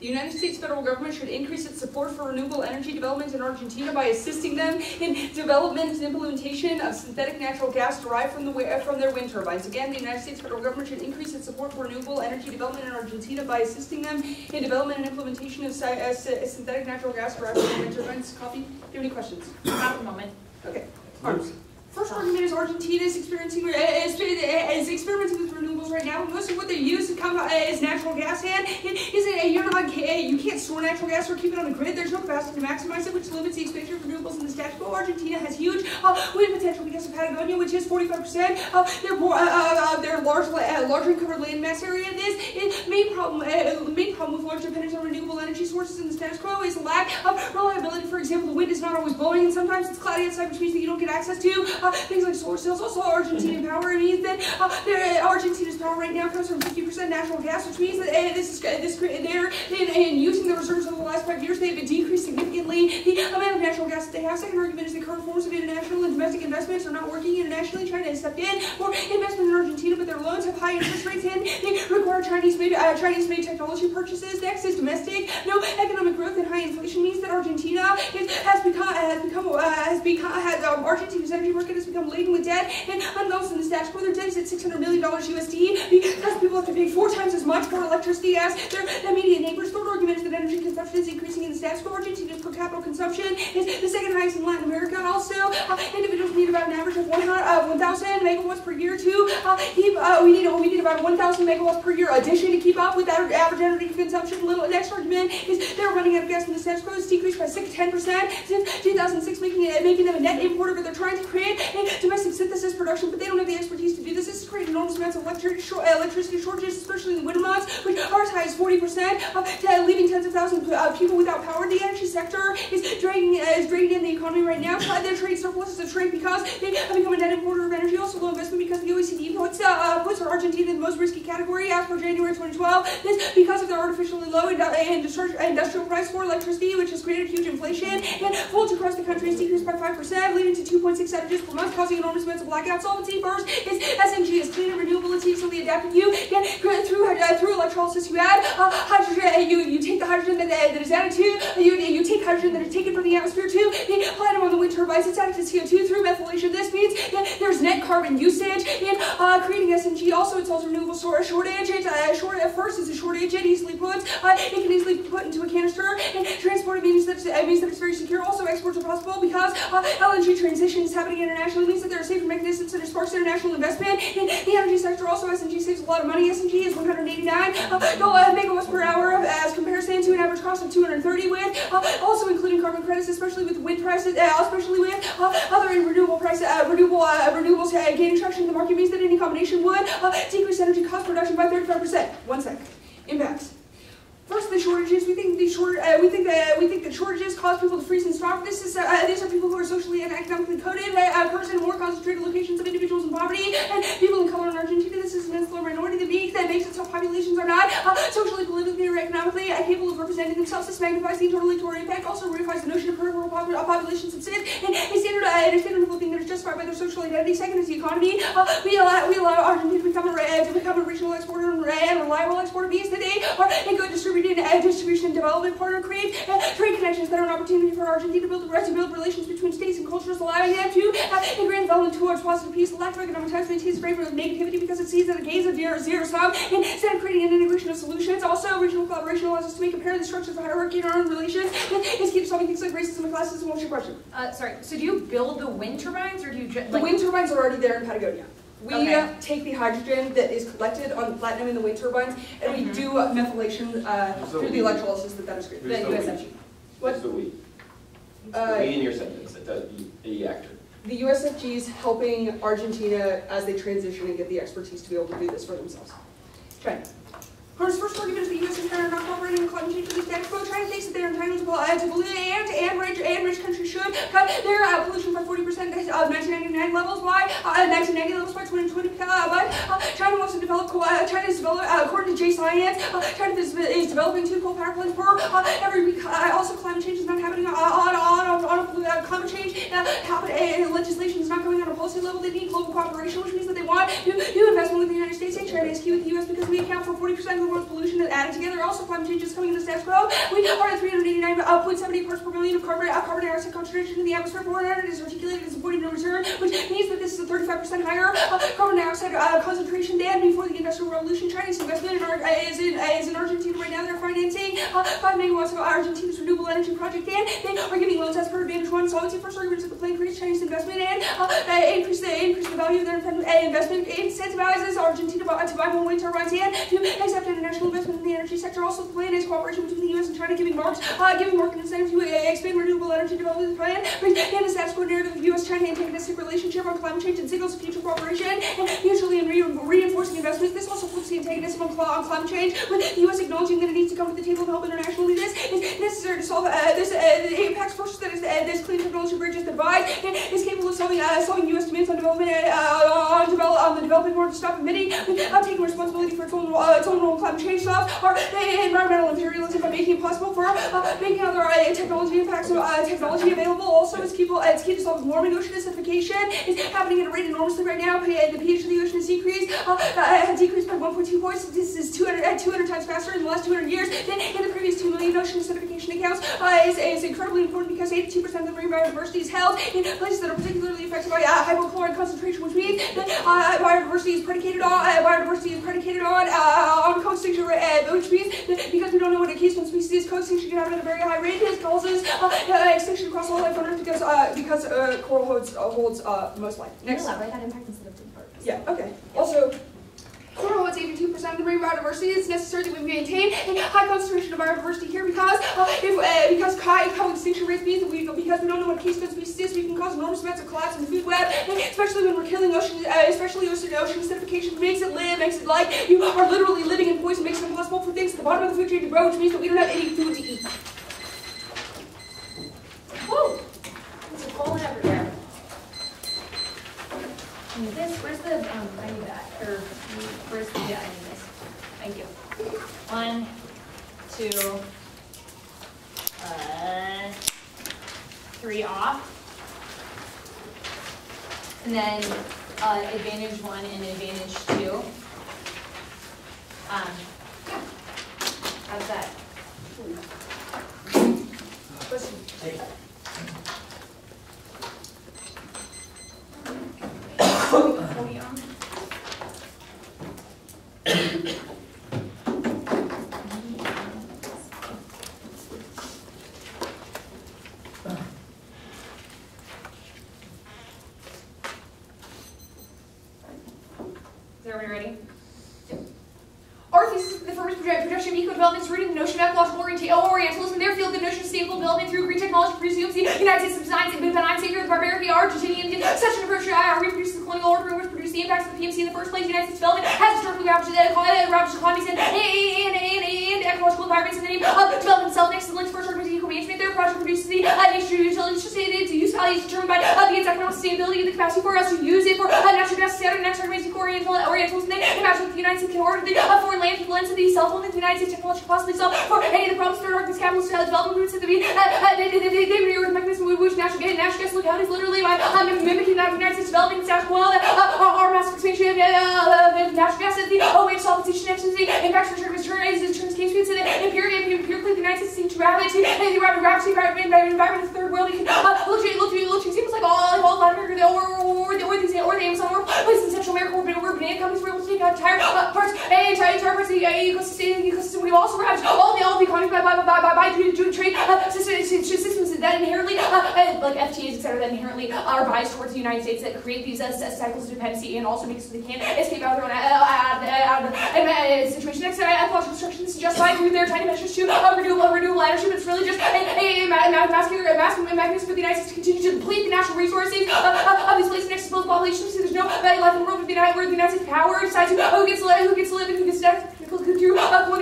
The United States federal government should increase its support for renewable energy development in Argentina by assisting them in development and implementation of synthetic natural gas derived from their wind turbines. Again, the United States federal government should increase its support for renewable energy development in Argentina by assisting them in development and implementation of synthetic natural gas derived from their wind turbines. Copy? Do you have any questions? At the moment. Okay. Arms. First argument is Argentina is experimenting with renewables right now. Most of what they use to come is natural gas, and you can't store natural gas or keep it on the grid. There's no capacity to maximize it, which limits the expansion of renewables in the status quo. Argentina has huge wind potential because of Patagonia, which is 45% of their large uncovered land mass area. This main problem with large dependence on renewable energy sources in the status quo is the lack of reliability. For example, the wind is not always blowing, and sometimes it's cloudy outside, which means that you don't get access to things like solar cells. Also, Argentinian power means that Argentina's power right now comes from 50% natural gas, which means that they're using the reserves over the last 5 years. They've decreased significantly the amount of natural gas that they have. Second argument is the current forms of international and domestic investments are not working internationally. China has stepped in for investment in Argentina, but their loans have high interest rates and they require Chinese-made technology purchases. Next is domestic. No economic growth and high inflation means that Argentina's energy market has become laden with debt and unbalanced in the status quo. Their debt is at $600 million USD because people have to pay 4 times as much for electricity as their immediate neighbors. Third argument is that energy consumption is increasing in the status quo. Argentina's per capita consumption is the second highest in Latin America. Also, individuals need about an average of 1,000 megawatts per year we need about 1,000 megawatts per year addition to keep up with that average energy consumption. Next argument is they're running out of gas in the status quo. It's decreased by 10% since 2006, making them a net importer, but they're trying to create a domestic synthesis production, but they don't have the expertise to do this. This has created enormous amounts of electricity shortages, especially in the winter months, which are as high as 40%, leaving tens of thousands of people without power. The energy sector is draining in the economy right now. Their trade surpluses have shrank because they have become a net importer of energy. Also, low investment because the OECD puts Argentina in the most risky category as per January 2012. This because of their artificially low industrial price for electricity, which has created huge inflation, and voltage across the country has decreased by 5%, leading to 2.6 outages per month, causing enormous amounts of blackout. Solvency first is SNG is clean and renewable. It's easily adapted. Through electrolysis, you add hydrogen. You take the hydrogen that is added to. You take hydrogen that is taken from the atmosphere to the platinum on the wind turbines. It's added to CO2 through methylation. This means that there's net carbon usage in creating SNG. Also, it solves renewable shortage. First is a shortage. It can easily be put into a canister and transported. Means that it's very secure. Also, exports are possible because LNG transition is happening internationally. It means that there are safer mechanisms that sparks international investment in the energy sector. Also, SNG saves a lot of money. SNG is 189 megawatts per hour as comparison to an average cost of 230 with also including carbon credits, especially with wind prices, especially with other renewable prices, renewables gaining traction in the market means that any combination would decrease energy cost production by 35%. 1 second. Impacts. First, the shortages. We think that shortages cause people to freeze and starve. These are people who are socially and economically coded, occurs in more concentrated locations of individuals in poverty and people in color in Argentina. This is an insular minority that makes it so populations are not socially, politically, or economically capable of representing themselves. This magnifies the internal electoral impact. Also reifies the notion of peripheral population subsist and a standard of living that is justified by their social identity. Second is the economy. We allow Argentina to become a regional exporter and reliable exporter means that they are a good distribution and development partner, create trade connections that are an opportunity for Argentina to build relations between states and cultures, allowing them to integrate development towards positive peace. The lack of economic ties maintains a framework of negativity because it sees that a gaze of zero sum instead of creating an integration of solutions. Also, regional collaboration allows us to make apparent the structures of hierarchy in our own relations and keep solving things like racism and classism. What's your question? Sorry, so do you build the wind turbines, or do you just... The wind turbines are already there in Patagonia. We take the hydrogen that is collected on the platinum in the wind turbines, and we do methylation through the electrolysis that is created. The USFG. What's the we? The we in your sentence. It does the actor. The USFG is helping Argentina as they transition and get the expertise to be able to do this for themselves. China. First argument is the U.S. and China are not cooperating in climate change for the status quo. China thinks that they're entitled to pollute and rich countries should cut their pollution by 40% of 1999 levels by 2020. But China wants to develop. According to J Science, China is developing 2 coal power plants per every week. Also, climate change is not happening on climate change. Legislation is not coming on a policy level. They need global cooperation, which means that they want new investment with the United States and China is key with the U.S. because we account for 40% of the world's pollution added together. Also, climate change is coming in the status quo. We are at 389.78 parts per million of carbon dioxide concentration in the atmosphere. 400 is articulated as a point of no return, which means that this is a 35% higher carbon dioxide concentration than before the Industrial Revolution. Chinese investment is in Argentina right now. They're financing 5 megawatts of Argentina's renewable energy project, and they are giving loans as per Advantage 1. Solvency first arguments that the plan creates Chinese investment and increase the value of their investment. Incentivizes Argentina to buy more wind turbines and to accept international investment in the energy sector. Also, the plan is cooperation between the U.S. and China, giving market incentives to expand renewable energy development. The plan and the status quo narrative of U.S.-China antagonistic relationship on climate change and signals future cooperation and mutually reinforcing investments. This also flips the antagonism on climate change, with the U.S. acknowledging that it needs to come to the table to help internationally. This is necessary to solve the impacts forces that is this clean technology bridge is devised and is capable of solving U.S. demands on development on the developing world to stop emitting, taking responsibility for its own role in climate change, stops our environmental imperialism by making it possible for making other technology available. Also, it's key to solve warming. Ocean acidification is happening at a rate enormously right now. The pH of the ocean has decreased by 1.2 points. This is 200 times faster in the last 200 years than in the previous 2 million ocean acidification accounts. Is incredibly important because 82% of the marine biodiversity is held in places that are particularly affected by hypochlorite concentration, which means that biodiversity is predicated on co-extinction, which means that because we don't know what a keystone species is, co-extinction can happen at a very high rate. This causes extinction across all life on Earth because coral holds most life. Next. Elaborate that impact instead of the part. Yeah. Okay. Also, coral holds 82% of the marine biodiversity. It's necessary that we maintain a high concentration of biodiversity here because high co-extinction rates means that because we don't know what keystone species is, we can cause enormous amounts of collapse in the food web, especially when we're killing oceans. Especially ocean acidification makes it like you are literally living in poison, makes it impossible for things at the bottom of the food chain to grow, which means that we don't have any food to eat. Woo! There's a colon everywhere. I need this. Where's the, I need that. Or, where's the, yeah, I need this. Thank you. 1, 2, 3 off. And then, advantage 1 and advantage 2. How's that? Is everybody ready? Our thesis is the first projection of eco-development is rooted in the notion of ecological orientalism. Their field, the notion of sustainable development through green technology presumes the United States designs and benign savior of the barbaric Argentinian. Such an approach reproduces the colonial order which produced the impacts of the PMC in the first place. The United States development has historically ravaged economies and ecological environments in the name of development itself. Next is the linked first argument of eco-management. Their project produces the nature utilities to use values determined by the economic sustainability and the capacity for us to use it for natural gas. The next argument is eco-orientalism. They imagine that the United States can order the foreign land people entities, cell phone that the United States technology possibly solve for any of the problems. Third argument is capitalist development routes that they reorder the mechanism with which natural gas localities literally by mimicking that of the United States developing status quo our massive expansion of natural gas at the way of solvency activity. In fact, return is case speeds and empirically the United States seem to ravage the environment of the third world. You can look seems like all Latin America or the Amazon or places in Central America where banana companies were able to take out entire parts of the ecosystem. We've also ravaged all the economies by doing trade systems that inherently, like FTAs, etc., that inherently are biased towards the United States that create these cycles of dependency and also make it so they can't escape out of their own situation. Next, ecological destruction. This is justified through their tiny measures to renewable energy, but it's really just a mechanism for the United States to continue to deplete the natural resources of these places next to both populations. There's no value left in the world where the United States power decides who gets to live and who gets to die through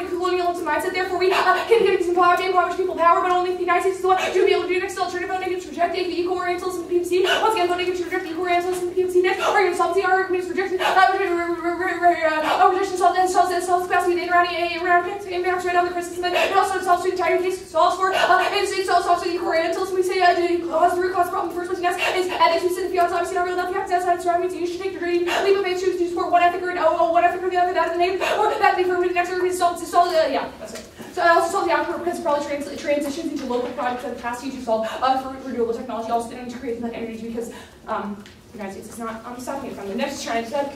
colonialism mindset. Therefore, we can give some power to impoverish people power, but only if the United States is the one to be able to do next. Alternative vote negative to reject eco-orientalism in the PMC. Once again, vote negative to reject eco-orientalism in the PMC. Next, argument solvency. Our argument is rejected. power projection solves capacity of the impacts right on the crisis, and then it also solves the entire case, solves for, it solves the core until we say, cause the root cause problem first place, is ethics, we said if you obviously not real enough facts outside surroundings, you should take your leap of faith to support one ethic or one ethic or the other, that is the name, or that be for the next or solve, yeah, that's it. So I also solve the outcome because it probably transitions into local projects that capacity to solve for renewable technology, also didn't integrate that energy because the United States is not stopping it from the next China.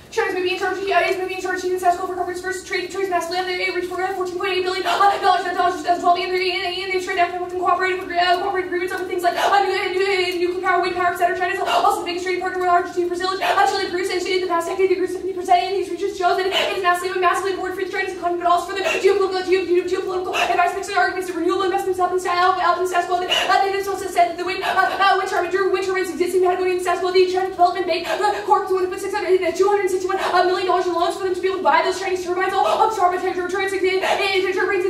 China's moving in charge, is moving in charge of successful for companies first trade massively, and they reached $14.8 billion as 12 and they've trade with cooperative agreements on things like nuclear power, wind power, etc. China is also the biggest trading partner with Argentina, Brazil, Chile, Peru, in the past decade, they grew 70% in these regions, shows that it is massively important for the Chinese economy, but also for the geopolitical advice mixed arguments of renewable investments helping status quo. They also said that the wind turbines existing in Patagonia and status quo, the China Development Bank, corporate would put $261 million in loans for them to be able to buy those Chinese turbines. All turbines in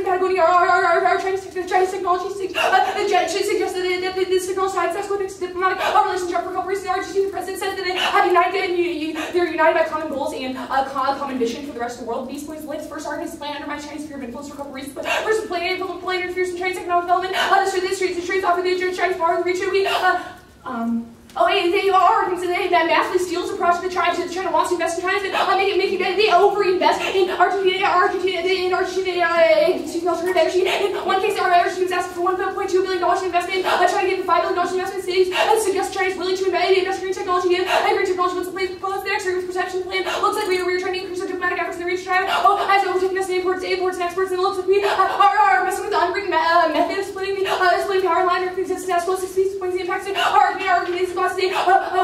Patagonia are Chinese technology. Suggests that this technology has successful diplomatic relationship for a couple reasons. The Argentine president says that they have they're united by common goals and a common mission for the rest of the world. These points links first arguments plan under my Chinese sphere of influence for a couple reasons. But first, plan interferes in Chinese economic development. This trades off of the Chinese power of the region. They are that massively steals the project that China wants to invest in China. They over-invest in Argentina, alternative energy. In one case, Argentina was asking for $1.2 billion in investment. China gave $5 billion in investment in cities. Suggests China is willing to invest in green technology. Green technology was in place proposed the external perception plan. Looks like we were trying to increase our diplomatic efforts in the region of China. As overtaking us in imports and exports, and it looks like we are messing with the unwritten method of splitting power line or existing as well as 60 points the impacts our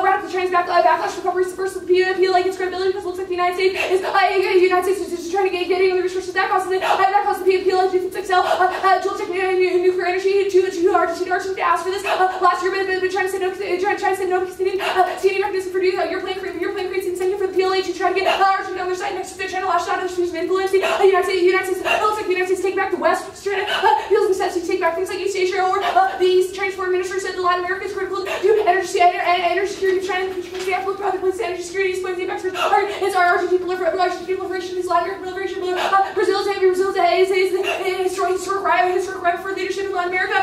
radical Chinese backlash for recovery versus the PLA like its credibility because it looks like the United States is just trying to get the resources that causes the PLA to sell nuclear energy to Argentina to ask for this last year, but China said no because they didn't see any mechanism for doing that. Your plan creates incentive for the PLA to try to get Argentina on their side next to the China lashed out of influence. The United States, it looks like the United States take back the West, China feels the steps to take back things like East Asia, or the East Chinese foreign minister said that Latin America is critical to energy security of China, which means the absolute product of energy security is going to impact it's our Argentine proliferation, is Latin American proliferation, Brazil's historic rival for leadership in Latin America.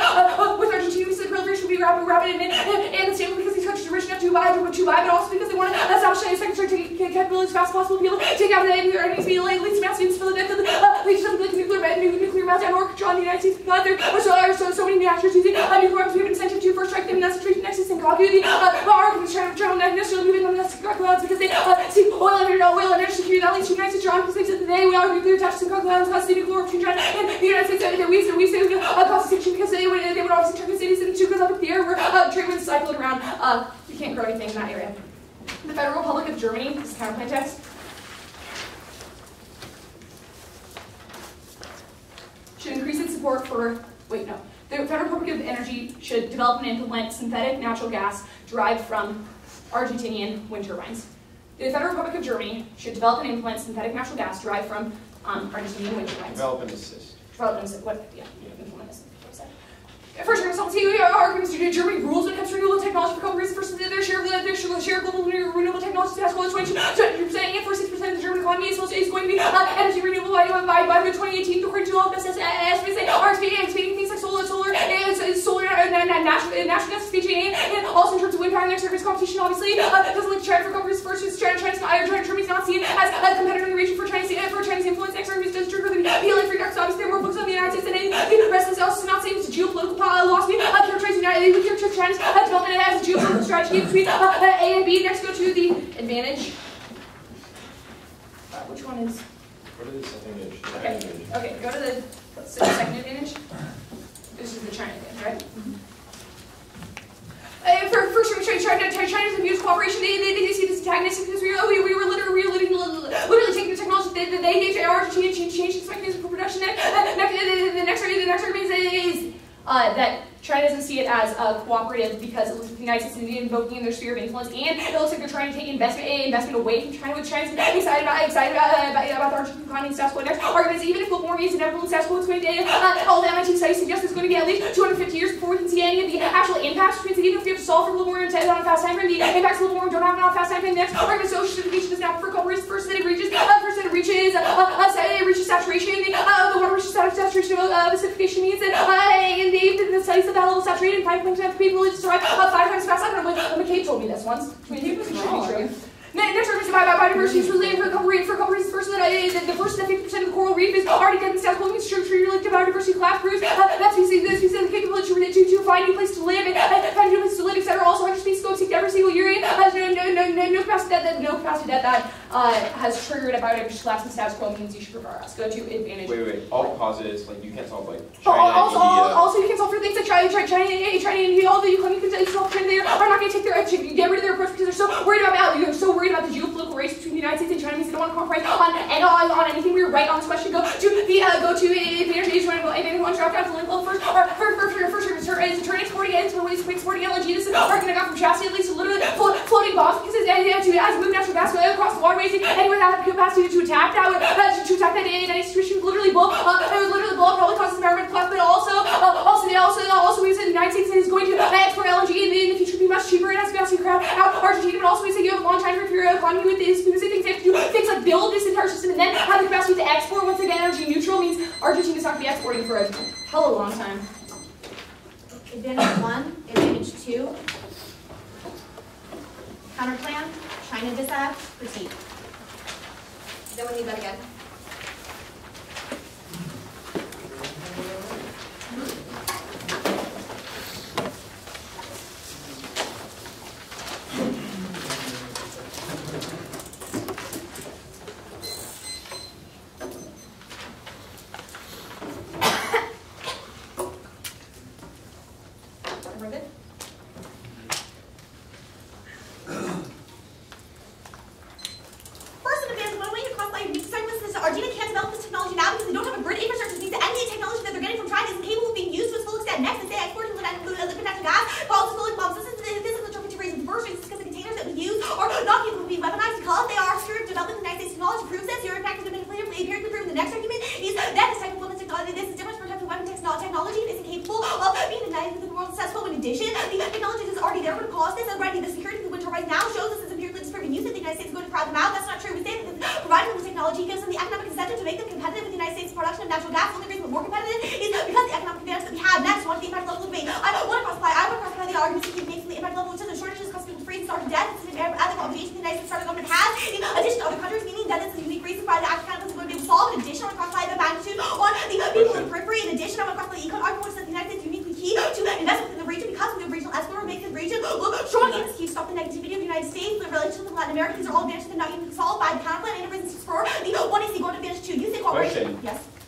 With Argentina, we said proliferation will be rapid and stable because these countries are rich enough to buy, but also because they want to establish a second sector capability as fast as possible, be able to take out the nuclear enemies, be like least massive to the death of nuclear meltdown or control the United States. There are so many actors using nuclear weapons. We have incentive to first strike them, and that's the treaty nexus and copy the arguments trying to necessarily moving on the clouds because they see oil and energy security that leads to the United States because they said that we are nuclear attached to clouds, cause the nuclear between China and the United States. And we say we cause extinction because they would obviously turn the cities into two goes up in the air where trade winds cycled around. You can't grow anything in that area. The Federal Republic of Germany, this is counterpoint text. Should increase its support for, the Federal Republic of Energy should develop and implement synthetic natural gas derived from Argentinian wind turbines. The Federal Republic of Germany should develop and implement synthetic natural gas derived from Argentinian wind turbines. Develop and assist. Implement this. First, we're going to see arguments due to Germany rules when it comes to renewable technology for a couple reasons. First, their share of global renewable technology has gone 22% and 46% of the German economy is going to be energy renewable by 2018, according to all best estimates. They are expanding things like solar, natural gas speed and also in terms of wind power and their service competition. Obviously, doesn't like China for a couple reasons. First, Germany's not seen as a competitor in the region for Chinese influence. Next, arguments does true for the PLA free markets. Obviously, there are more focused on the United States than the rest of the also not saying it's a geopolitical philosophy. Characterize China's development as a geopolitical strategy between A and B. Next, go to the advantage. Which one is? Go to the second advantage. Okay, go to the second advantage. This is the China advantage, right? First, China's abuse cooperation. They see this antagonistic because we were literally taking the technology that they Argentina changed its mechanism for production. The next argument is that China doesn't see it as cooperative because it looks like the United States is invoking in their sphere of influence, and it looks like they're trying to take investment away from China, which China's excited about the Argentine economy and status quo. Next argument is even if global warming is inevitable and status quo is going to all the MIT studies suggest it's going to be at least 250 years before we can see any of the actual impacts, which means that even if we have to solve for global warming on a fast time frame, the impacts of global warming don't happen on a fast time frame. Next argument, social certification is now for a couple reasons. First, that it reaches false ones. I mean, it should be true. Next argument is about biodiversity is related for a couple reasons. First, the first 50% of the coral reef is already dead and status quo means true related to biodiversity collapse proves that species is capable to find a new place to live and find a new place to live, etc. Also, 100 species go extinct every single year. No capacity that has triggered a biodiversity collapse and status quo means you should prefer us. Go to advantage. Wait. All causes, like, you can't solve, like, China, also, you can solve for things like China and India, all the you can solve China. They are not going to take get rid of their approach because they're so worried about the geopolitical race between the United States and China means they don't want to compromise on anything. We were right on this question. Go to advantage one drop down to link level first. First is turn exporting LNG. This is argument I got from Chassis, at least a little bit floating bombs because as move natural gas across the waterways and with that capacity to attack that institution literally blow up, probably causes environmental collapse, but also we said the United States is going to export LNG in the future be much cheaper. It has capacity to crowd out Argentina, but also we said you have a long time for your economy with this specific things. They have to do things like build this entire system and then have the capacity to export. Once again, energy neutral means Argentina's not going to be exporting for a hell of a long time. Advantage 1, advantage 2. Counterplan, China disad, critique. Then we need that again.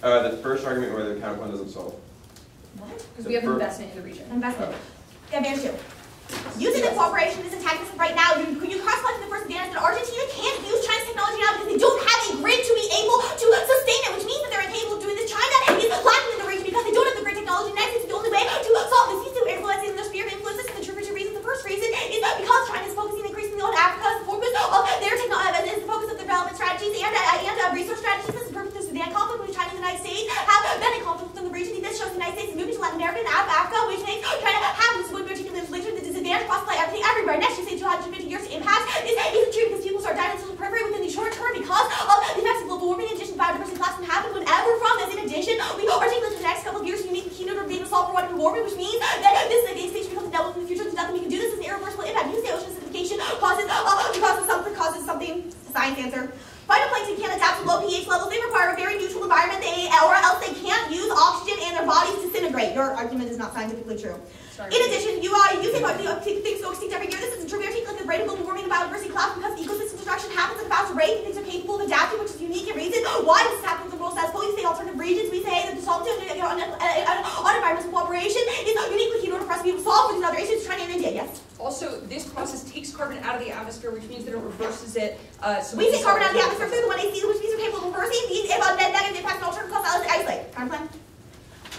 The first argument where the counterplan doesn't solve. What? Because we have investment in the region. Investment. Advantage 2. Using the cooperation is antagonistic right now. You cross-select the first advantage that Argentina can't use China's technology now because they don't have a grid to be able to sustain it, which means that they're incapable of doing this. China is lacking in the region because they don't have the grid technology. Next, it's the only way to solve this. These two influences in their sphere of influence. This is the true reason. The first reason is because China is focusing increasingly on Africa as the focus of their technology, is the focus of their development strategies and resource strategies. This is the purpose of the Sudan conflict, which China and the United States have been in conflict within the region. This shows the United States is moving to Latin America and Africa, which makes China have this one particular the disadvantage, cross-apply everything everywhere. Next, you say 250 years to impact is true because people start dying in the periphery within the short term because of the effects of global warming. In addition, biodiversity collapse can happen whenever from this. In addition, we are taking the next couple of years to unique keynote of being a solve for global warming, which means that this is a stage becomes dealt with in the future. There's nothing we can do. This is an irreversible impact. You say ocean acidification causes something. Science answer. Phytoplankton can't adapt to low pH levels. They require a very neutral environment, or else they can't use oxygen and their bodies disintegrate. Your argument is not scientifically true. Sorry. In addition, you say things go extinct every year. This isn't true. We are taking the rate of global warming and biodiversity collapse because the ecosystem destruction happens at a faster rate. Things are capable of adapting, which is unique and reason why this is happening with the world status quo. We say alternative regions. We say that the solution on environmental cooperation is uniquely key in order for us to be able to solve for these other issues, China and India. Yes. Also, this process takes carbon out of the atmosphere, which means that it reverses it. So we take carbon out of the atmosphere through the 1AC, which means we're capable of reversing these negative impacts and alternative cause isolate. Counterplan.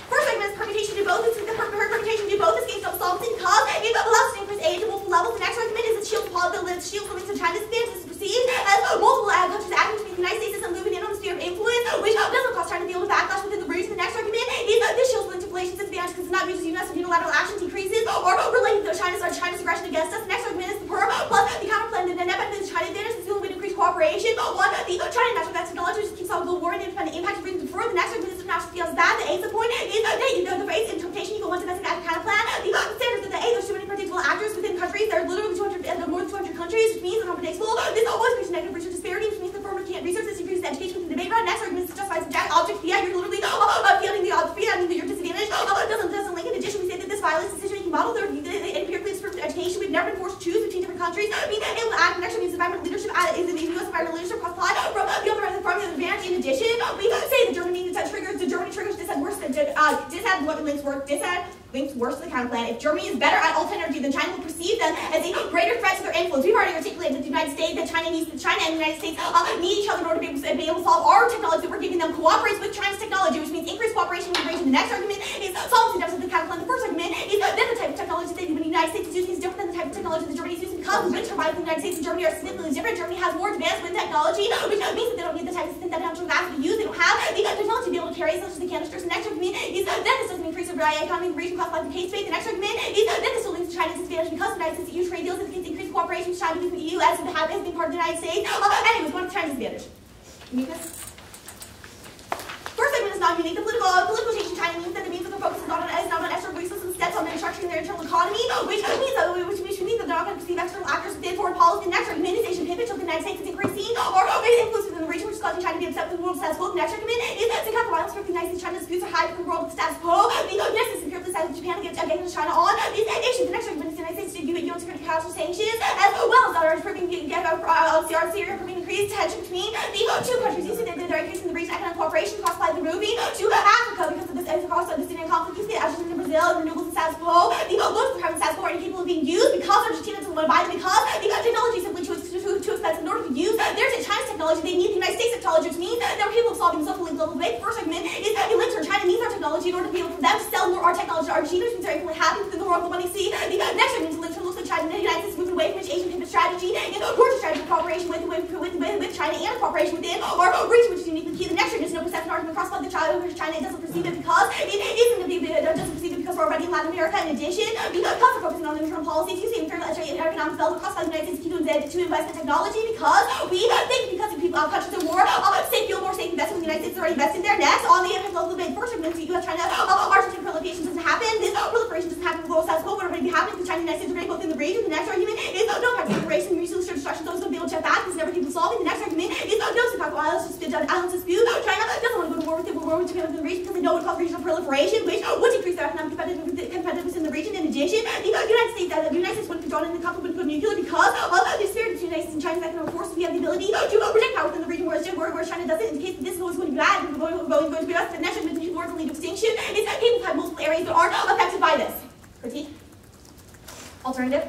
First argument is permutation to both. This is the permutation to both escapes solvency because it allows us to increase aid to multiple levels. The next argument is that shield limits to China's stance. This is perceived as multiple countries acting to be the United States is moving in on the sphere of influence, which doesn't cause China to deal with backlash within the region. The next argument is this shield manipulation disadvantage because it's not used as unilateral action decreases or relating to China's aggression against us. The next argument is the per plus the counterplan. The net benefit is China advantage is the only way to increase cooperation on the not an next argument to justify subject object B. You're literally feeling the object B. I mean that you're disadvantaged. Doesn't link. In addition, we say that this violates the decision-making model. The empirically supported education. We've never been forced to choose between different countries. I mean, able to act in next means environmental leadership is in the U.S. environmental leadership cross-apply from the other advantage. In addition, we say that Germany triggers dishad worse than dishad links work. Dishad links worse than the counter plan. If Germany is better at alternate energy, then China will perceive them as a greater threat to their influence. We've already articulated that the United States, that China and the United States need each other in order to be able to solve our technology that we're giving them cooperates with China's technology, which means increased cooperation with the region. The next argument is solvency deficit of the counter plan. The first argument is that the type of technology that the United States is using is different than the type of technology that Germany is using because the wind turbines in the United States and Germany are significantly different. Germany has more advanced wind technology, which means that they don't need the type of synthetic natural gas to use. They don't have the technology to be able to carry such as the canisters. The next argument is that this doesn't increase the economy of the region caused by the case space. The next argument is that this still leads to China's disadvantage because the United States EU trade deals indicates increased cooperation with China between the EU as being part of the United States. Anyways, one of China's advantage. Uniqueness. First argument is non-unique. The political change in China means that the means of their focus is not on external resources, instead on restructuring their internal economy, which means that they're not going to perceive external actors within foreign policy. The next argument is Asian pivot of the United States is increasing or influence within the region, which is causing China to be upset with the world status quo. The next argument is to cut the violence for the United States. China's disputes are high for the world status quo. The United States empirically sided with Japan against China on these issues. The next argument is the United States to UN Security Council sanctions, as well as others proving Syria proving increased tension between the two countries. You see that they're increasing the region economic cooperation caused by the moving to Africa because of this across the Syrian conflict. You see that Argentina, Brazil, renewables and status quo. The loans for carbon status quo are incapable of being used because Argentina doesn't want to buy them because the technology is simply too expensive. In order to use China's technology, they need the United States technology, which means that we're capable of solving the social global debate. The first argument is that in turn, China needs our technology in order to be able for them to sell more our technology to Argentina, which means they're equally happy within the world of money. See, the next argument is looks like China and the United States moving away from its Asian pivot strategy and towards a strategy of cooperation with China and cooperation within our region, which is uniquely key. The next argument is no perception argument crossed by the China doesn't perceive it because we're already in Latin America. In addition, because we're focusing on internal policies, you see internal economic development crossed by the United States to invest in technology because we think because of people countries are more safe investment in the United States is already investing there. Next, on the impact of the debate, first argument is U.S. China Argentina proliferation doesn't happen. This proliferation doesn't happen with global status quo. What already be happening because China and the United States are already both in the region. The next argument is no proliferation, resource destruction. Those going to be able to check back. This is never people solving. The next argument is no impact on islands dispute. China doesn't want to go to war with Japan in the region because they know it causes regional proliferation, which would increase their economic competitiveness in the region. In addition, the United States wouldn't be drawn into the conflict with nuclear because of the spirit between the United States and China's economic forces. We have the ability to protect power within the region where China doesn't. In case this is always going to be bad, and going to be us. The next argument is lead to extinction. Is people have multiple areas that aren't affected by this. Critique. Alternative.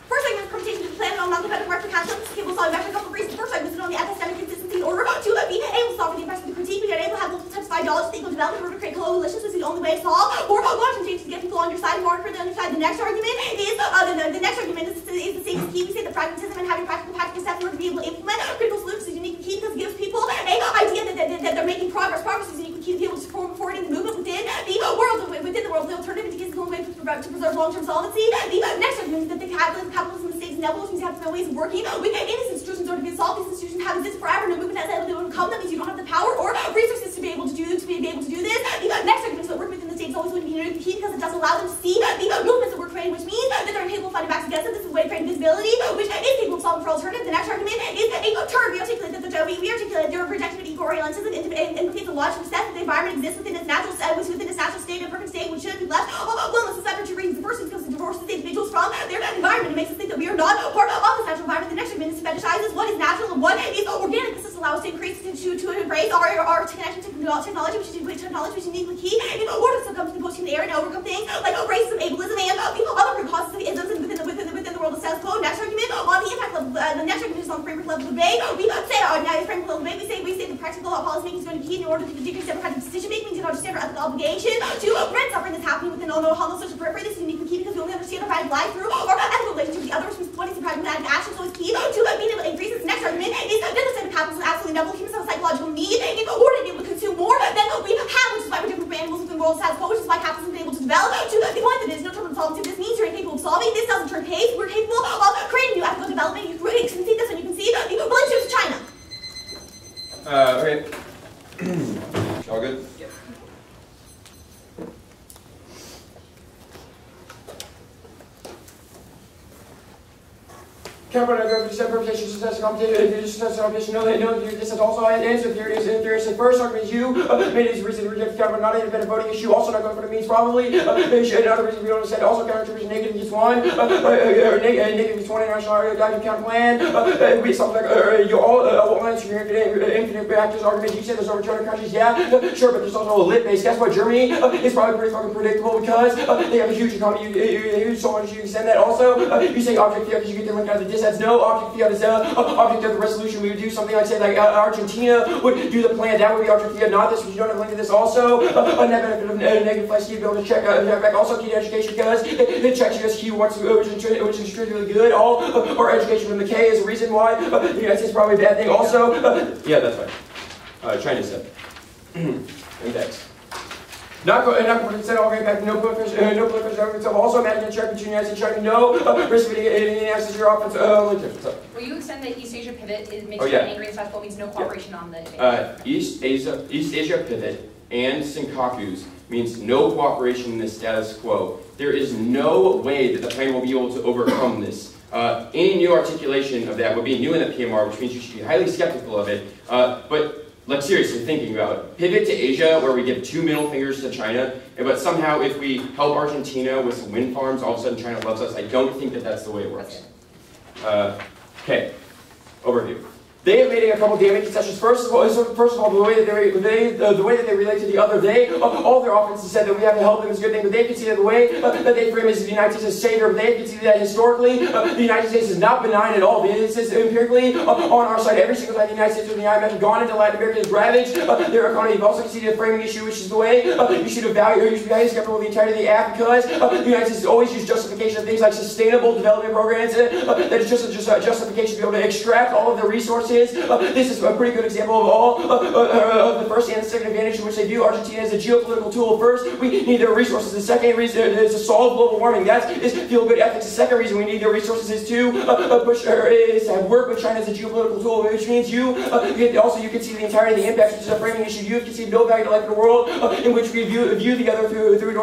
First argument is permutation to the planet on non-competitive replication. This table solving back a couple of reasons. First argument is on the epistemic consistency in order to be able to solve the effects of the critique. We are able to have multiple types of ideologies that equal development in order to create coalitions. This is the only way to solve or long-term changes to get people on your side, more for the other side. The next argument is the next argument is the same as key. We say that pragmatism and having practical steps in order to be able to implement critical solutions is uniquely key because it gives people an idea that they're making progress. Progress is uniquely key to be able to forwarding the movement within the world. The alternative indicates the only way to preserve long-term solvency. The next argument is that the capitalism of the states inevitable, which means you have to find ways of working with these institutions in order to be solved. These institutions have existed forever. No movement has been able to overcome them. Means you don't have the power or resources to be able to do this. The next argument is that working within the states is always going to be uniquely key because it does allow them to see the movements that we're creating, which means that they're capable of fighting back against them. This is a way to create visibility, which is capable of solving for alternative. The next argument is a term. We articulate that their projection of eco-orientism implicates a logical step that the environment exists within its natural state, a perfect state, which should be left blameless. This for two reasons. The first is because it divorces the individuals from their environment. It makes us think that we are not part of this natural environment. The next argument is fetishizes what is natural and what is organic. This allows us to increase to embrace our connection to technology, which is uniquely key in order to come to the post-human era and overcome things like racism, ableism, and the other root causes of isms within the world of status quo. Next argument on the impact level. The next argument is on the framework level of debate. We say framework level debate. We say the practical policy making is going to be key in order to decrease democratic decision making. We do not understand our ethical obligation to prevent suffering that's happening within all social periphery. This is uniquely key because we only understand our private life through our ethical relationship with the others. What is the pragmatic action? So it's key to being able to increase this. Next argument is that the state of capitalism is absolutely inevitable. Humans have a psychological need in order to be able to consume more than we have, which is why we're different from animals within the world status quo, which is why capitalism is able to develop to the point that it is no terminal solvency. This means you're incapable of solving. This doesn't turn pace. We're capable of creating new ethical development. You can see this and you can see the relationship to China. Okay. All good? Yep. Permutation, success, competition, no, this is also an answer theory. The first argument is you made it reason to reject counter, not independent voting issue, also not going for the means, probably. Another reason we don't understand, also counter negative gets 1, negative gets 1 in national count plan. We something like, you all answer your infinite reactors argument. You said there's over 200 countries, yeah, sure, but there's also a lit base. Guess what? Germany is probably pretty fucking predictable because they have a huge economy, huge so much you can send that. Also, you say object field because you get the link out of the disk. That's no object field. Is object of the resolution. We would do something like say like Argentina would do the plan. That would be object field. Not this. But you don't have a link to this. Also, a net benefit of negative flex key to be able to check back. Also, key to education because it checks US key which is extremely good. All or education from the K is a reason why the United States is probably a bad thing. Also, yeah, that's fine. China said index. Not going to send all the way back to no political government. Also, imagine a check between the United States and China. No risk of any access to your offense. Will you extend the East Asia pivot? It makes you angry and stuff. What means no cooperation on the East Asia pivot and Senkakus means no cooperation in the status quo. There is no way that the plan will be able to overcome this. Any new articulation of that would be new in the PMR, which means you should be highly skeptical of it. But like seriously thinking about it. Pivot to Asia, where we give 2 middle fingers to China, but somehow if we help Argentina with some wind farms, all of a sudden China loves us. I don't think that that's the way it works. Okay, overview. They have made a couple damage concessions. First of all, the way that they relate to the other, all their offenses said that we have to help them is a good thing, but they can see that the way that they frame it is the United States as savior. They can see that historically, the United States is not benign at all. This is empirically on our side. Every single time the United States or the IMF have gone into Latin America, has ravaged their economy. You also can see the framing issue, which is the way you should be skeptical of the entirety of the app because the United States always use justification of things like sustainable development programs. That is just a justification to be able to extract all of the resources. This is a pretty good example of all of the first and the second advantage in which they view Argentina as a geopolitical tool. First, we need their resources. The second reason is to solve global warming. That is feel-good ethics. The second reason we need their resources is to work with China as a geopolitical tool, which means you can see the entirety of the impacts, which is a framing issue. You can see no value to life in the world in which we view the other through an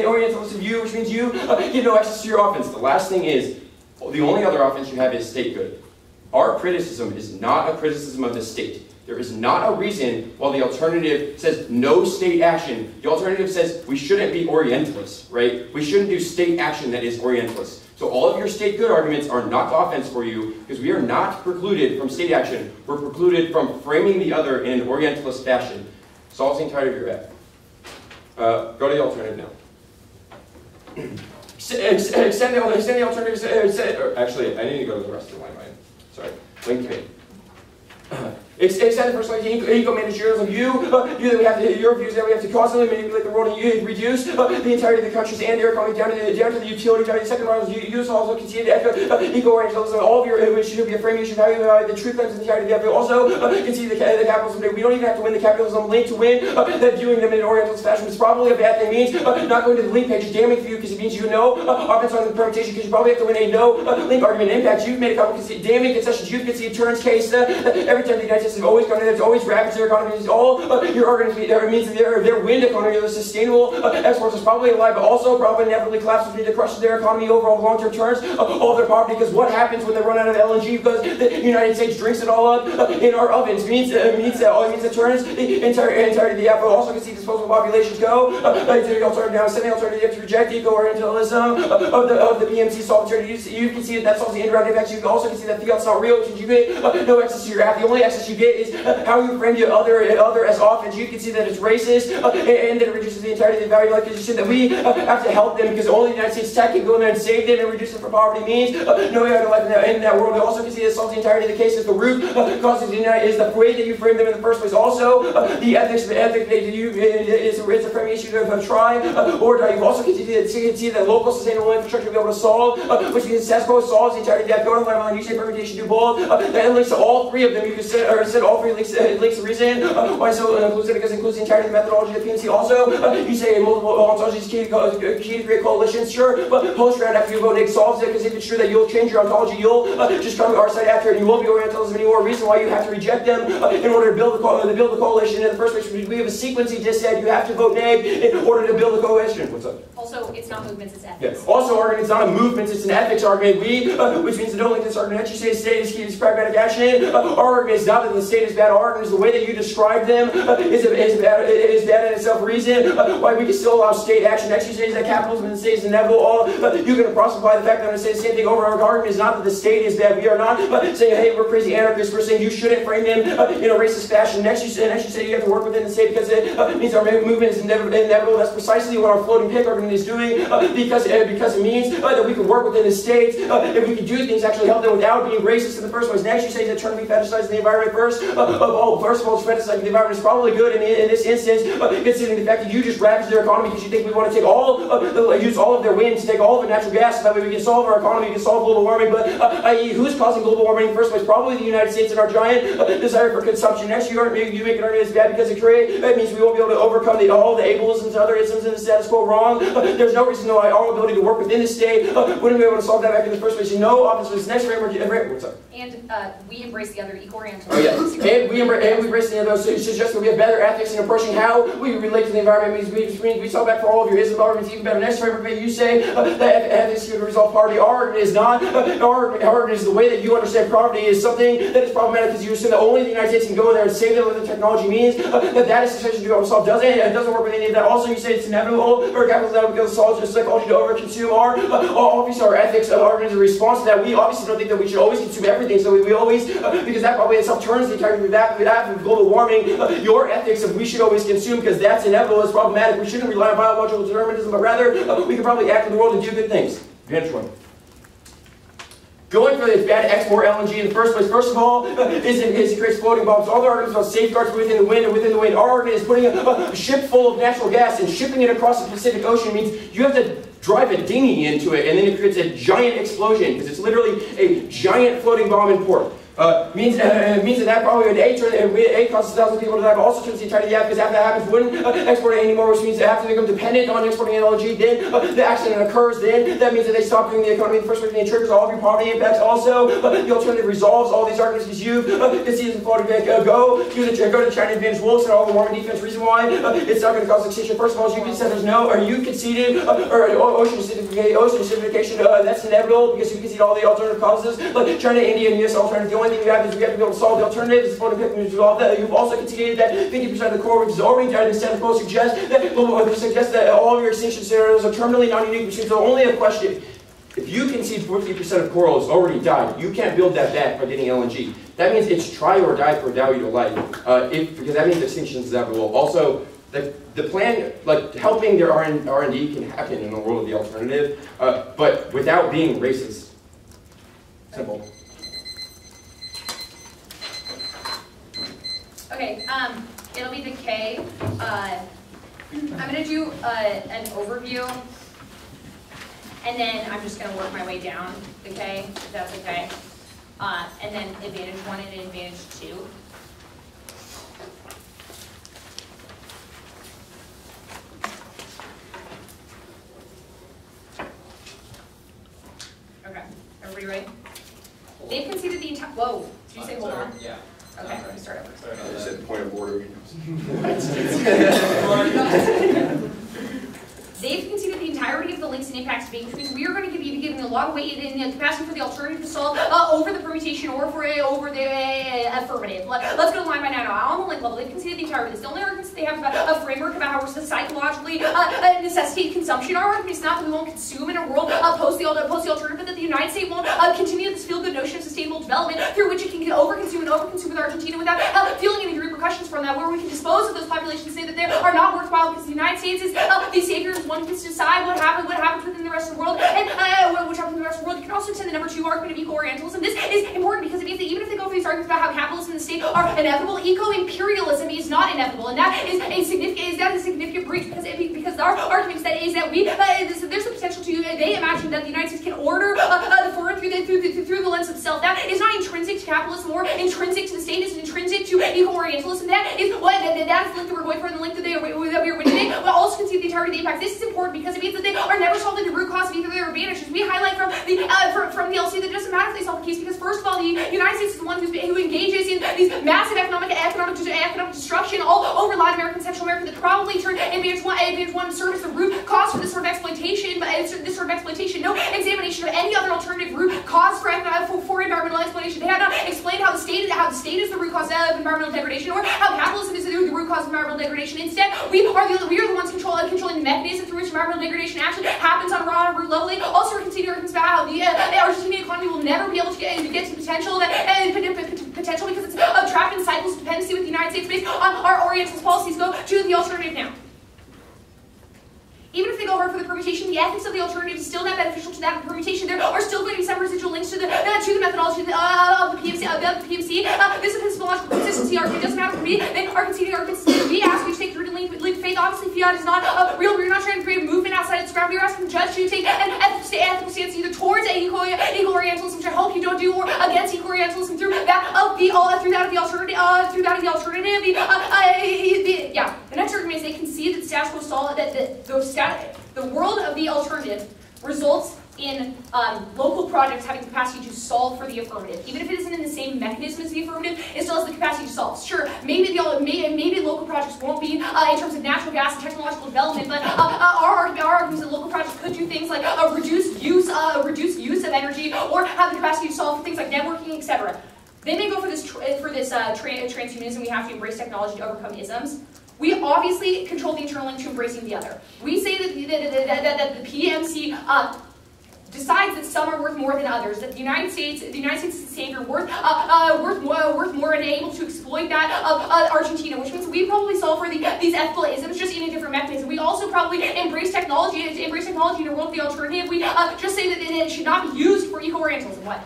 orientalist view, which means you get no access to your offense. The last thing is, the only other offense you have is state good. Our criticism is not a criticism of the state. There is not a reason why the alternative says no state action. The alternative says we shouldn't be Orientalists, right? We shouldn't do state action that is Orientalist. So all of your state good arguments are not offense for you because we are not precluded from state action. We're precluded from framing the other in an Orientalist fashion. Solves the entirety of your app. Go to the alternative now. Extend the alternative. Actually, I need to go to the rest of the line. Sorry, link to me. Extend the first eco-managerialism your views that we have to constantly manipulate the world and reduce the entirety of the countries and their economy down to the utility. The second one is you also concede eco-orientalism. All of your which should be a framing issue value the truth claims in the entirety of the also concede the capitalism. We don't even have to win the capitalism link to win. That viewing them in an Orientalist fashion is probably a bad thing. It means not going to the link page is damning for you because it means you know offense on the permutation because you probably have to win a no link argument impact. You've made a couple damning concessions. You can see turns case every time the United States have always gone in, it's always ravaged their economies. All your arguments means that their wind economy, their sustainable exports is probably alive, but also probably inevitably collapses due to crush their economy overall long-term terms, all of their poverty. Because what happens when they run out of LNG? Because the United States drinks it all up in our ovens. Means it turns the entirety of the app. Also, can see disposable populations go. The alternative now, sending alternative, you have to reject eco-orientalism of the PMC solve alternative. You can see that solves the indirect impacts. You can also see that fiat's not real, which you get no access to your app. The only access you get is how you frame the other as offense. You can see that it's racist and that it reduces the entirety of the value. Like you said, that we have to help them because only the United States tech can go in there and save them and reduce them from poverty means no way to life in that world. You also can see that solves the entirety of the case is the root causes the United is the way that you frame them in the first place. Also, the ethic that you is a framing issue of try or die. You also can see that local sustainable infrastructure will be able to solve, which means CESCO solves the entirety of that. Go to the line, you say permutation, do both. That links to all three of them. You can said all three links to reason. Why so inclusive? Because it includes the entirety of the methodology of the PNC. Also, you say multiple ontologies is key to create coalitions. Sure, but post round after you vote, Nick solves it, because if it's true that you'll change your ontology, you'll just come to our side after it, and you won't be Orientalism anymore. Reason why you have to reject them in order to build the coalition in the first place. We have a sequence he just said you have to vote nay in order to build a coalition. What's up? Also, it's not movements, it's ethics. Yeah. Also, argument, it's not a movement, it's an ethics argument. Which means the don't link this argument that you say state is key to pragmatic action. Our argument is not that the state is bad. Our argument is the way that you describe them is bad in itself. Reason why we can still allow state action. Next, you say that capitalism in the state is inevitable. You're going to proselytize the fact that I'm going to say the same thing over. Our argument is not that the state is bad. We are not saying, hey, we're crazy anarchists. We're saying you shouldn't frame them in a racist fashion. Next, you say you have to work within the state because it means our movement is inevitable. That's precisely what our floating pick argument is doing because it means that we can work within the state if we can do things actually help them without being racist in the first place. Next, you say that trying to be fetishizing the environment first of all, fetishizing the environment is probably good in this instance, considering the fact that you just ravage their economy because you think we want to take use all of their wind to take all of the natural gas, so that way we can solve our economy, we can solve global warming. But i.e., who's causing global warming in the first place? Probably the United States and our giant desire for consumption. Next, you make an argument that's bad because it means we won't be able to overcome all the ableisms and other isms in the status quo. Wrong. There's no reason why our ability to work within the state wouldn't be able to solve that back in the first place. You know, obviously, this next framework. What's up? And we embrace the other eco-oriental. Oh yeah, and we embrace the other. So you suggest that we have better ethics in approaching how we relate to the environment. We saw back for all of your ism arguments even better. Next framework, you say that ethics can resolve poverty. Our argument is not. Our argument is the way that you understand poverty is something that is problematic because you assume that only the United States can go there and save them with the technology means that is sufficient to solve. It doesn't work with any of that. Also, you say it's inevitable or capitalism because it's psychology to overconsume. Obviously our ethics argument is a response to that. We obviously don't think that we should always consume everything. So we always because that probably itself turns the entirety of that of global warming. Your ethics of we should always consume because that's inevitable is problematic. We shouldn't rely on biological determinism, but rather we can probably act in the world and do good things. Advantage one. Going for the bad export LNG in the first place, first of all, it creates floating bombs. All the arguments about safeguards within the wind and within the wind. Our argument is putting a ship full of natural gas and shipping it across the Pacific Ocean means you have to drive a dinghy into it, and then it creates a giant explosion because it's literally a giant floating bomb in port. Means that probably would causes 1,000 people to die, but also turns the entirety of the because after that happens, wouldn't export it anymore, which means they have to become dependent on exporting LNG. Then the accident occurs. Then that means that they stop doing the economy in the first place, and it triggers all of your poverty impacts. Also, the alternative resolves all these arguments because you can see this floating bank go to China advantage wolves and all the warming defense. Reason why it's not going to cause extinction. First of all, you said there's no, or you conceded, or ocean acidification. That's inevitable because you conceded all the alternative causes like China, India, and US alternative. The only thing you have is we have to be able to solve the alternatives. It's floating to resolve that. You've also conceded that 50% of the core, which is already died in the status quo, suggests that all of your extinction scenarios are terminally non-unique, which is only a question. If you concede 50% of coral has already died, you can't build that back by getting LNG. That means it's try or die for value to life, because that means extinction is inevitable. Also, the plan, like helping their R&D can happen in the world of the alternative, but without being racist. Simple. Okay, it'll be the K. I'm going to do an overview, and then I'm just going to work my way down the K, if that's okay. And then advantage 1 and advantage 2. Okay, everybody ready? They've conceded the entire, whoa, did you say hold on? Yeah. Okay, let me start over. I just said point of order. They've conceded the entirety of the links and impacts debate, which means we are going to be giving a lot of weight in the capacity for the alternative to solve over the permutation or over the affirmative. Let's go line by line. On the link level, they've conceded the entirety of this. The only arguments they have about a framework about how we're psychologically necessitate consumption. Our argument is not that we won't consume in a world post the alternative, but that the United States won't continue this feel-good notion of sustainable development through which it can overconsume with Argentina without feeling any repercussions from that, where we can dispose of those populations calculations say that they are not worthwhile because the United States is the savior. One gets to decide what happens within the rest of the world, and what happens in the rest of the world. You can also extend the number 2 argument of eco-orientalism. This is important because it means that even if they go for these arguments about how capitalism and the state are inevitable, eco-imperialism is not inevitable, and that is a significant breach because our argument is that there's a potential to they imagine that the United States can order the foreign through the lens of self. That is not intrinsic to capitalism or intrinsic to the state. It's intrinsic to eco-orientalism. That is the link that we're going for, and the link that we are winning today. We'll also concede the entirety of the impacts. This is important because it means that they are never solving the root cause of either their advantages. We highlight from the LC that it doesn't matter if they solve the case because first of all, the United States is the one who engages in these massive economic destruction all over Latin America and Central America that probably turned advantage one to serve as the root cause for this sort of exploitation. No examination of any other alternative root cause for environmental exploitation. They have not explained how the state is the root cause of environmental degradation, or how capitalism is the root cause of environmental degradation. Instead, we are the ones controlling the mechanism through which environmental degradation actually happens on a root level. Also, we're continuing arguments about how the Argentinian economy will never be able to get to potential because it's trapped in cycles of dependency with the United States based on our Orientalist policies. Go to the alternative now. Even if they go hard for the permutation, the ethics of the alternative is still not beneficial to that permutation. There are still going to be some residual links to the methodology of the PMC. This is epistemological consistency argument. It doesn't matter for me. They are conceding arguments. We ask you to take the root and leap of faith. Obviously, fiat is not real. We're not trying to create a movement outside its ground. We're asking the judge to take an ethical stance either towards eco-orientalism, which I hope you don't do, or against eco-orientalism through that of the alternative. The next argument is they concede that the status quo solve that the world of the alternative results in local projects having capacity to solve for the affirmative. Even if it isn't in the same mechanism as the affirmative, it still has the capacity to solve. Sure, maybe local projects won't be in terms of natural gas and technological development, but our argument is that local projects could do things like reduce use of energy, or have the capacity to solve for things like networking, etc. They may go for this transhumanism. We have to embrace technology to overcome isms. We obviously control the internal link to embracing the other. We say that the PMC decides that some are worth more than others. That the United States is the savior, worth more, and able to exploit that of Argentina, which means we probably solve for these ethical isms just in a different mechanism. We also probably embrace technology in a world of the alternative. We just say that it should not be used for eco-orientalism. What?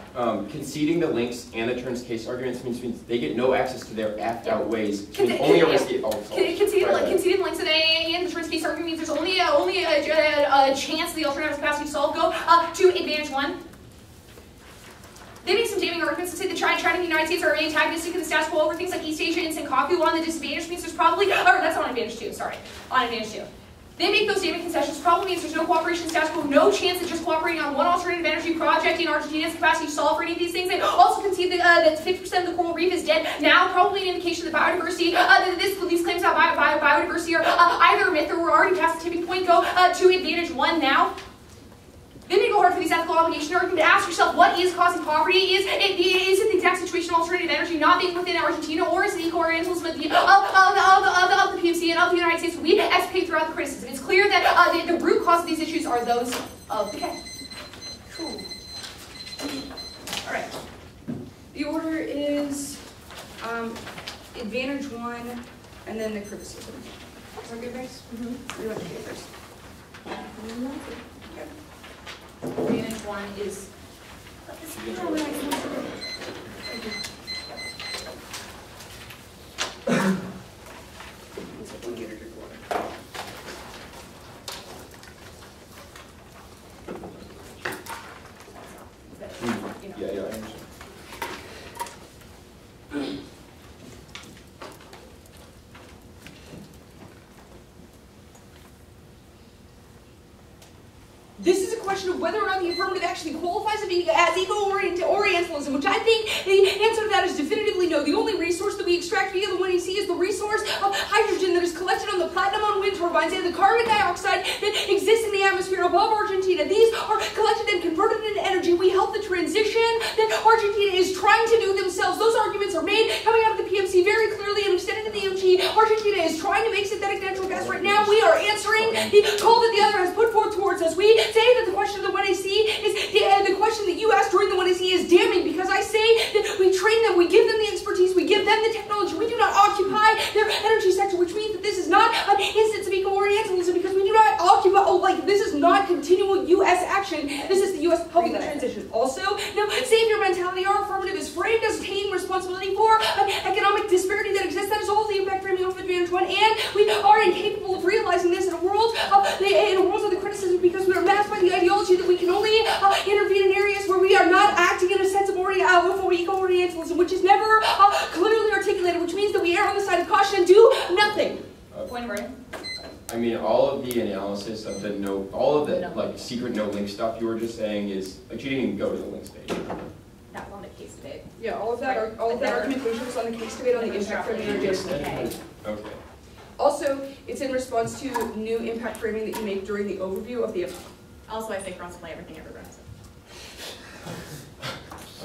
Conceding the links and the turns case arguments means they get no access to their aft-out ways. Only a risky. Conceding the links and the turns case argument means there's only a chance the alternative capacity to solve go to advantage one. They make some damning arguments to say that China and the United States are antagonistic in the status quo over things like East Asia and Senkaku. On the disadvantage means there's probably, that's on advantage two, sorry, on advantage two. They make those damning concessions. Probably means there's no cooperation in status quo, no chance of just cooperating on one alternative energy project in Argentina's capacity to solve for any of these things. They also concede that 50% of the coral reef is dead now, probably an indication that biodiversity, these claims about biodiversity are either a myth or we're already past the tipping point. Go to advantage one now. Then you go hard for these ethical obligation argument to ask yourself what is causing poverty. Is it the exact situation of alternative energy not being within Argentina, or is it the eco-orientalism of the PMC and of the United States we explicate throughout the criticism? It's clear that the root cause of these issues are those of decay. Cool. All right. The order is advantage one, and then the criticism. Is that good, guys? Mm-hmm. We want to do it first. Okay. Advantage one is. Yeah, I understand. This is a question of whether or not the affirmative actually qualifies as eco-orientalism, which I think the answer to that is definitively no. The only resource that we extract via the 1AC is the resource of hydrogen that is collected on the platinum on wind turbines and the carbon dioxide that exists in the atmosphere above Argentina. These are collected and converted into energy. We help the transition that Argentina is trying to do themselves. Those arguments are made coming out of the PMC very clearly and extended to the MG. Argentina is trying to make synthetic natural gas right now. We are answering the call that the other has put forth towards us. We say that the question of the 1AC is the question that you asked during the 1AC is damning, because I say that we train them, we give them the expertise, we give them the technology. We do not occupy their energy sector, which means that this is caution. This is the U.S. helping the transition. Also, no, savior mentality. Our affirmative is framed as taking responsibility for an economic disparity that exists. That is all the impact framing of Advantage 1, and we are incapable of realizing this in a world of the criticism because we are masked by the ideology that we can only intervene in areas where we are not acting in a sense of eco-orientalism, which is never clearly articulated, which means that we err on the side of caution and do nothing. Point of order. I mean, all of the analysis of the no, all of the like secret no link stuff you were just saying is like you didn't even go to the links page. That one, the case debate. Yeah, all of that argumentation was on the case debate on the impact framing argument. Okay. Also, it's in response to new impact framing that you make during the overview of the event. Also, I say cross-play everything everywhere.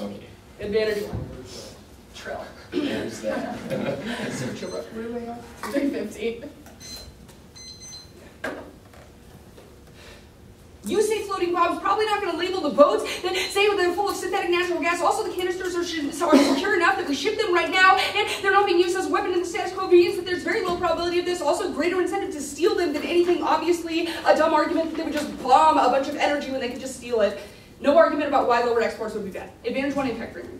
Okay. Advantage 1. Trill. There's that. 350. You say floating bombs, probably not going to label the boats that say they're full of synthetic natural gas. Also, the canisters are secure enough that we ship them right now, and they're not being used as a weapon in the status quo, means that there's very low probability of this. Also, greater incentive to steal them than anything. Obviously, a dumb argument that they would just bomb a bunch of energy when they could just steal it. No argument about why lower exports would be bad. Advantage 1 impact framing.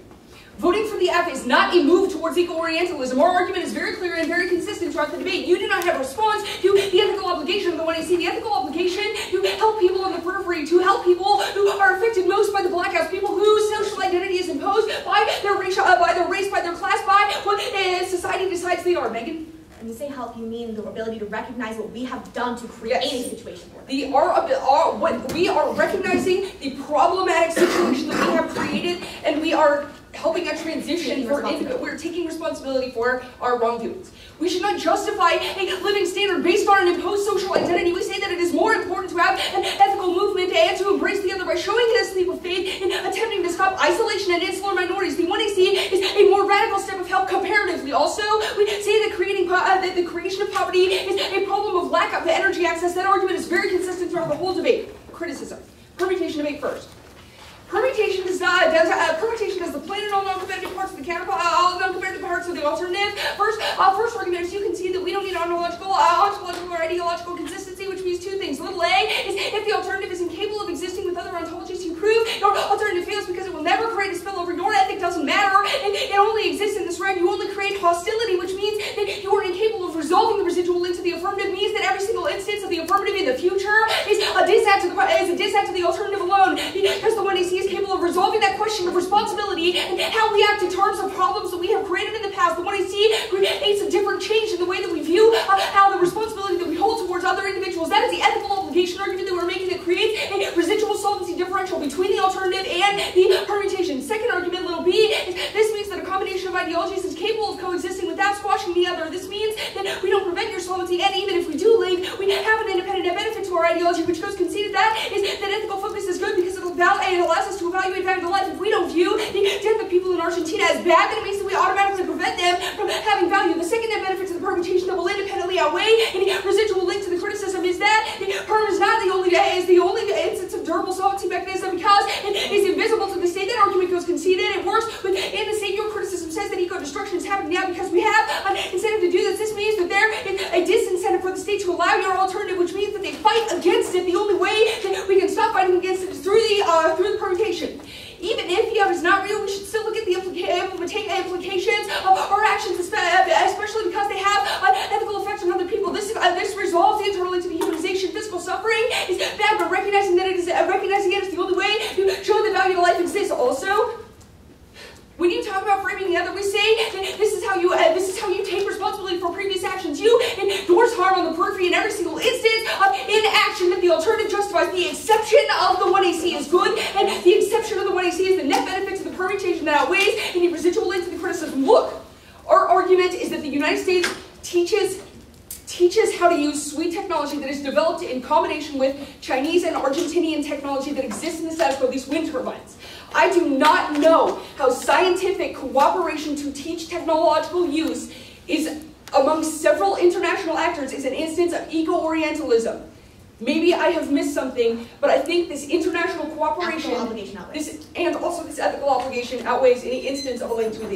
Voting for the F is not a move towards eco-orientalism. Our argument is very clear and very consistent throughout the debate. You do not have a response to the ethical obligation of the 1AC, the ethical obligation to help people on the periphery, to help people who are affected most by the blackouts, people whose social identity is imposed by their race, by their class, by what society decides they are. Megan? When you say help, you mean the ability to recognize what we have done to create a situation for them. We are recognizing the problematic situation that we have created, and we are helping a transition. We're taking responsibility for our wrongdoings. We should not justify a living standard based on an imposed social identity. We say that it is more important to have an ethical movement and to embrace the other by showing it as a leap of faith in attempting to stop isolation and insular minorities. The 1AC is a more radical step of help comparatively. Also, we say that the creation of poverty is a problem of lack of energy access. That argument is very consistent throughout the whole debate. Criticism. Permutation debate first. Permutation does the plain and all non-competitive parts of the counterpart, all non-competitive parts of the alternative. First argument is you can see that we don't need ontological or ideological consistency, which means two things. Little a is if the alternative is incapable of existing with other ontologies to prove your alternative fails because it will never create a spillover. Your ethic doesn't matter, and it only exists in this round. You only create hostility, which means that you are incapable of resolving the residual link to the affirmative. Means that every single instance of the affirmative in the future is a disact to the alternative alone, because the 1AC is capable of resolving that question of responsibility and how we act in terms of problems that we have created in the past. The 1AC creates a different change in the way that we view how the responsibility that we hold towards other individuals. That is the ethical obligation argument that we're making that creates a residual solvency differential between the alternative and the permutation. Second argument, little b, is this means that a combination of ideologies is capable of coexisting without squashing the other. This means that we don't prevent your solvency, and even if we do link, we have an independent net benefit to our ideology, which goes conceded that is that ethical focus is good because it allows us to evaluate value to life. If we don't view the death of people in Argentina as bad, then it means that we automatically prevent them from having value. The second net benefit to the permutation that will independently outweigh any residual link to the criticism is that the perm is not the only instance of durable solvency mechanism because it is invisible to the state. That argument goes conceded. It works within the state. Your criticism says that eco-destruction is happening now because we have an incentive to do this. This means that there is a disincentive for the state to allow your alternative, which means that they fight against it. The only way that we can stop fighting against it is through the permutation. Even if the is not real, we should still look at the implications of our actions, especially because they have an ethical effect on other people. This resolves the interrelated dehumanization. Physical suffering is bad, but recognizing it is the only way to show that value to life exists. Also, when you talk about framing the other, we say that this is how you take responsibility for previous actions. You endorse harm on the periphery in every single instance of inaction that the alternative justifies. The exception of the 1AC is good, and the exception of the 1AC is the net benefit to the permutation that outweighs any residual link to the criticism. Look, our argument is that the United States teaches how to use sweet technology that is developed in combination with Chinese and Argentinian technology that exists in the status quo, these wind turbines. I do not know how scientific cooperation to teach technological use is, among several international actors, is an instance of eco-orientalism. Maybe I have missed something, but I think this international cooperation, and also this ethical obligation outweighs any instance of a link to the